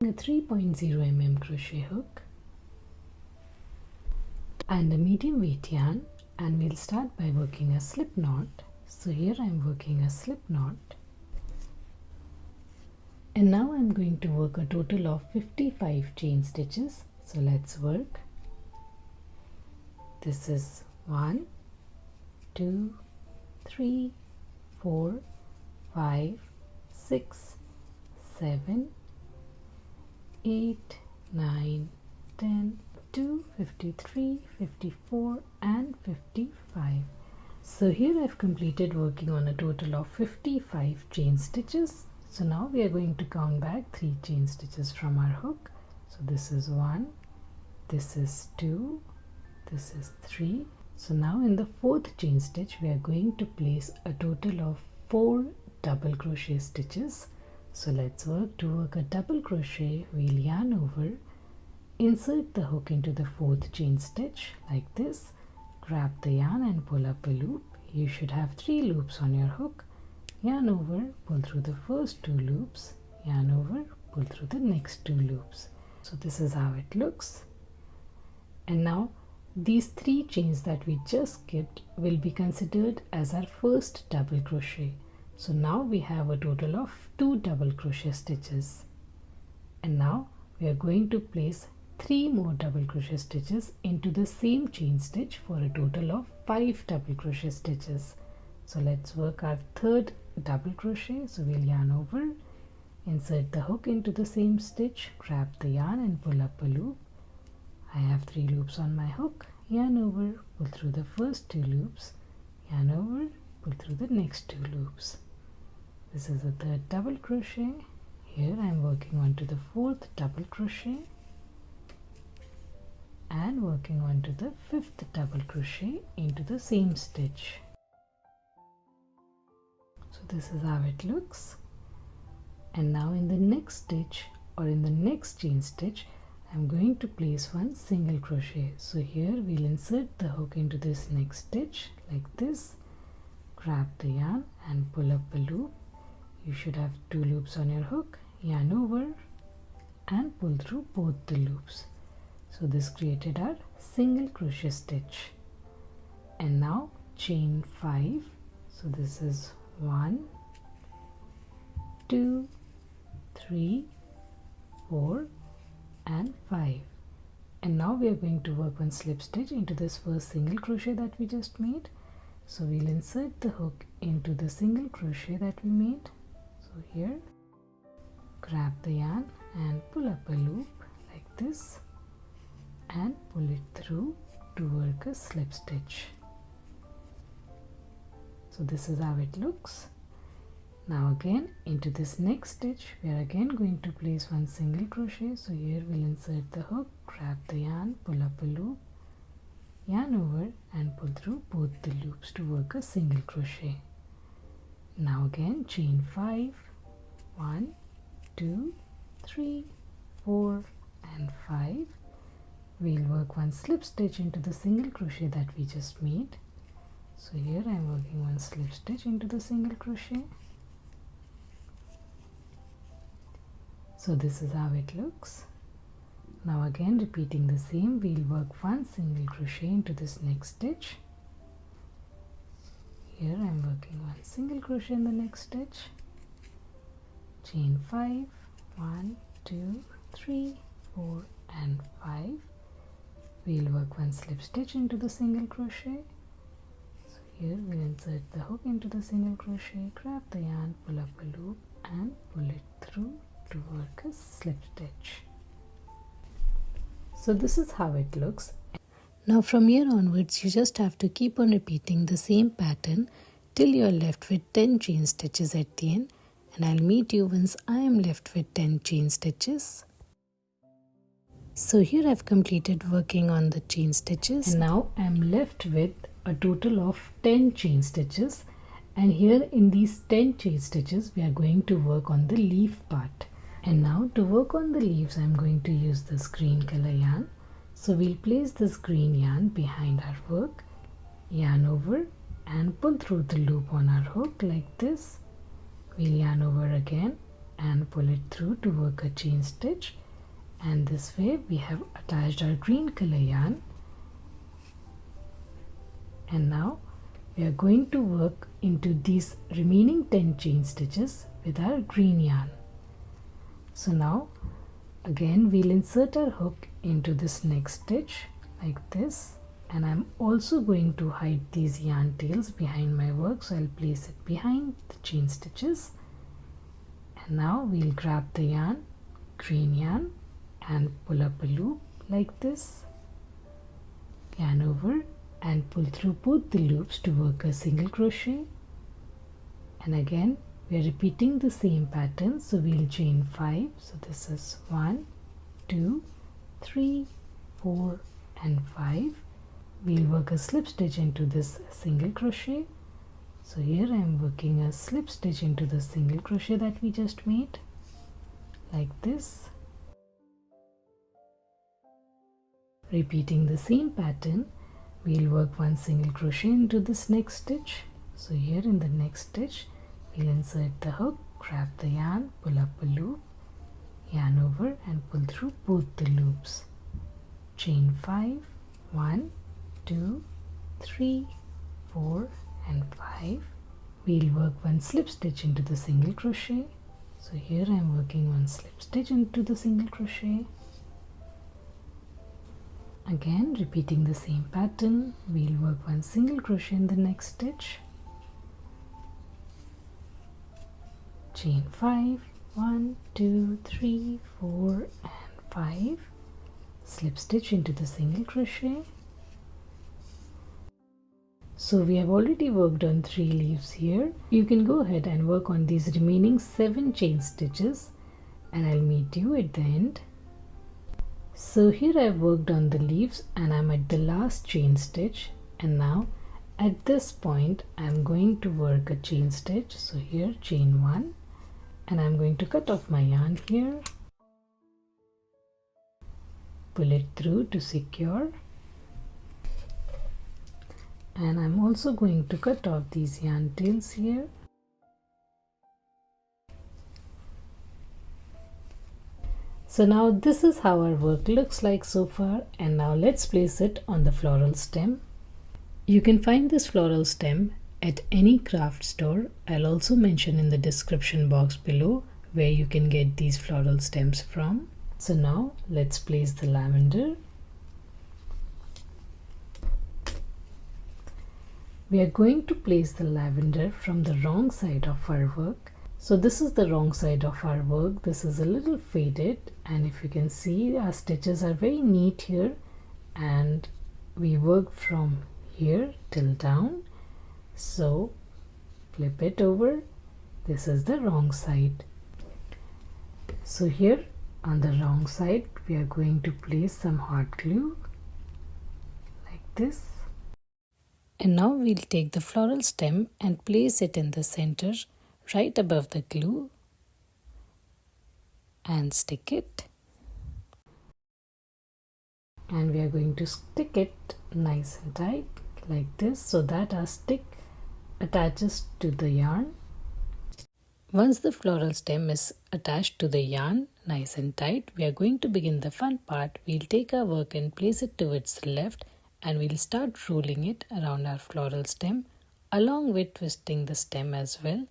a 3.0 mm crochet hook and a medium weight yarn, and we'll start by working a slip knot. So here I'm working a slip knot, and now I'm going to work a total of 55 chain stitches. So let's work. This is 1, 2, 3, 4, 5, 6, 7, 8, 9, 10, 2, 53, 54 and 55. So here I've completed working on a total of 55 chain stitches. So now we are going to count back 3 chain stitches from our hook. So this is 1, this is 2, this is 3. So now in the 4th chain stitch we are going to place a total of 4 double crochet stitches. So let's work. To work a double crochet, we'll yarn over, insert the hook into the 4th chain stitch like this, grab the yarn and pull up a loop. You should have 3 loops on your hook. Yarn over, pull through the first 2 loops, yarn over, pull through the next 2 loops. So this is how it looks. And now these 3 chains that we just skipped will be considered as our first double crochet. So now we have a total of 2 double crochet stitches. And now we are going to place 3 more double crochet stitches into the same chain stitch for a total of 5 double crochet stitches. So let's work our 3rd double crochet. So we'll yarn over, insert the hook into the same stitch, grab the yarn and pull up a loop. I have 3 loops on my hook. Yarn over, pull through the first 2 loops, yarn over, pull through the next 2 loops. This is the 3rd double crochet. Here I am working on to the 4th double crochet and working on to the 5th double crochet into the same stitch. So this is how it looks. And now in the next stitch or in the next chain stitch, I'm going to place 1 single crochet. So here we'll insert the hook into this next stitch like this, grab the yarn and pull up a loop. You should have 2 loops on your hook, yarn over and pull through both the loops. So this created our single crochet stitch. And now chain 5. So this is 1, 2, 3, 4 and 5. And now we are going to work 1 slip stitch into this first single crochet that we just made. So we'll insert the hook into the single crochet that we made. So here, grab the yarn and pull up a loop like this and pull it through to work a slip stitch. So this is how it looks. Now again into this next stitch we are again going to place 1 single crochet. So here we'll insert the hook, grab the yarn, pull up a loop, yarn over and pull through both the loops to work a single crochet. Now again chain 5, 1, 2, 3, 4 and 5. We'll work 1 slip stitch into the single crochet that we just made. So here I am working 1 slip stitch into the single crochet. So this is how it looks. Now again repeating the same, we'll work 1 single crochet into this next stitch. Here I am working 1 single crochet in the next stitch. Chain 5, 1, 2, 3, 4 and 5. We'll work 1 slip stitch into the single crochet. So here we'll insert the hook into the single crochet, grab the yarn, pull up a loop and pull it through to work a slip stitch. So this is how it looks. Now from here onwards you just have to keep on repeating the same pattern till you are left with 10 chain stitches at the end, and I'll meet you once I am left with 10 chain stitches. So here I've completed working on the chain stitches and now I'm left with a total of 10 chain stitches, and here in these 10 chain stitches we are going to work on the leaf part. And now to work on the leaves I'm going to use this green color yarn. So we'll place this green yarn behind our work, yarn over and pull through the loop on our hook like this. We'll yarn over again and pull it through to work a chain stitch, and this way we have attached our green color yarn. And now we are going to work into these remaining 10 chain stitches with our green yarn. So now again we'll insert our hook into this next stitch like this, and I'm also going to hide these yarn tails behind my work, so I'll place it behind the chain stitches. And now we'll grab the yarn, green yarn, and pull up a loop like this, yarn over and pull through both the loops to work a single crochet. And again we are repeating the same pattern, so we'll chain 5. So this is 1, 2, 3, 4 and 5. We'll work a slip stitch into this single crochet. So here I am working a slip stitch into the single crochet that we just made like this. Repeating the same pattern, we'll work one single crochet into this next stitch. So here in the next stitch we'll insert the hook, grab the yarn, pull up a loop, yarn over and pull through both the loops. Chain 5, 1, 2, 3, 4 and 5. We'll work one slip stitch into the single crochet. So here I am working one slip stitch into the single crochet. Again repeating the same pattern, we'll work one single crochet in the next stitch. Chain 5, 1, 2, 3, 4 and 5. Slip stitch into the single crochet. So we have already worked on 3 leaves here. You can go ahead and work on these remaining 7 chain stitches, and I'll meet you at the end. So here I've worked on the leaves and I'm at the last chain stitch, and now at this point I'm going to work a chain stitch. So here chain 1, and I'm going to cut off my yarn here, pull it through to secure, and I'm also going to cut off these yarn tails here. So now this is how our work looks like so far, and now let's place it on the floral stem. You can find this floral stem at any craft store. I'll also mention in the description box below where you can get these floral stems from. So now let's place the lavender. We are going to place the lavender from the wrong side of our work. So this is the wrong side of our work. This is a little faded, and if you can see, our stitches are very neat here, and we work from here till down. So flip it over. This is the wrong side. So here on the wrong side we are going to place some hot glue like this. And now we'll take the floral stem and place it in the center right above the glue and stick it. And we are going to stick it nice and tight like this so that our stick attaches to the yarn. Once the floral stem is attached to the yarn nice and tight, we are going to begin the fun part. We'll take our work and place it towards the left, and we'll start rolling it around our floral stem along with twisting the stem as well.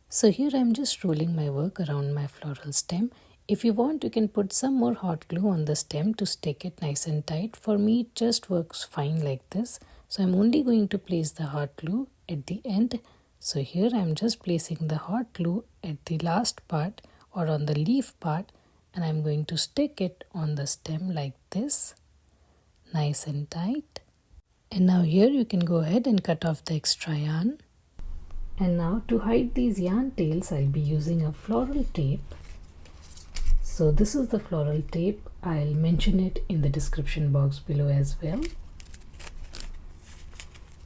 So here I'm just rolling my work around my floral stem. If you want, you can put some more hot glue on the stem to stick it nice and tight. For me, it just works fine like this. So I'm only going to place the hot glue at the end. So here I'm just placing the hot glue at the last part or on the leaf part, and I'm going to stick it on the stem like this, nice and tight. And now here you can go ahead and cut off the extra yarn. And now to hide these yarn tails, I'll be using a floral tape. So this is the floral tape. I'll mention it in the description box below as well.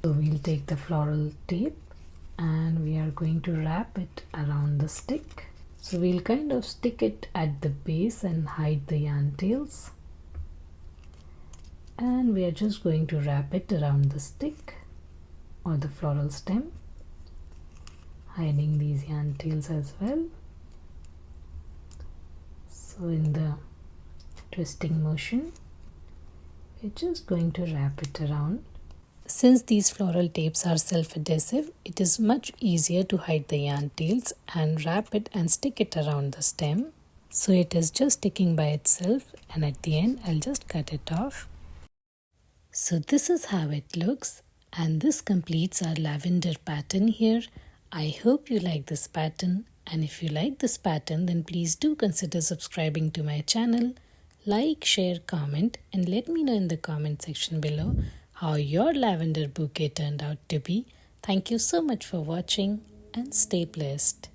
So we'll take the floral tape and we are going to wrap it around the stick. So we'll kind of stick it at the base and hide the yarn tails. And we are just going to wrap it around the stick or the floral stem, hiding these yarn tails as well. So in the twisting motion, we're just going to wrap it around. Since these floral tapes are self-adhesive, it is much easier to hide the yarn tails and wrap it and stick it around the stem. So it is just sticking by itself, and at the end I'll just cut it off. So this is how it looks, and this completes our lavender pattern here. I hope you like this pattern, and if you like this pattern then please do consider subscribing to my channel. Like, share, comment, and let me know in the comment section below how your lavender bouquet turned out to be. Thank you so much for watching and stay blessed.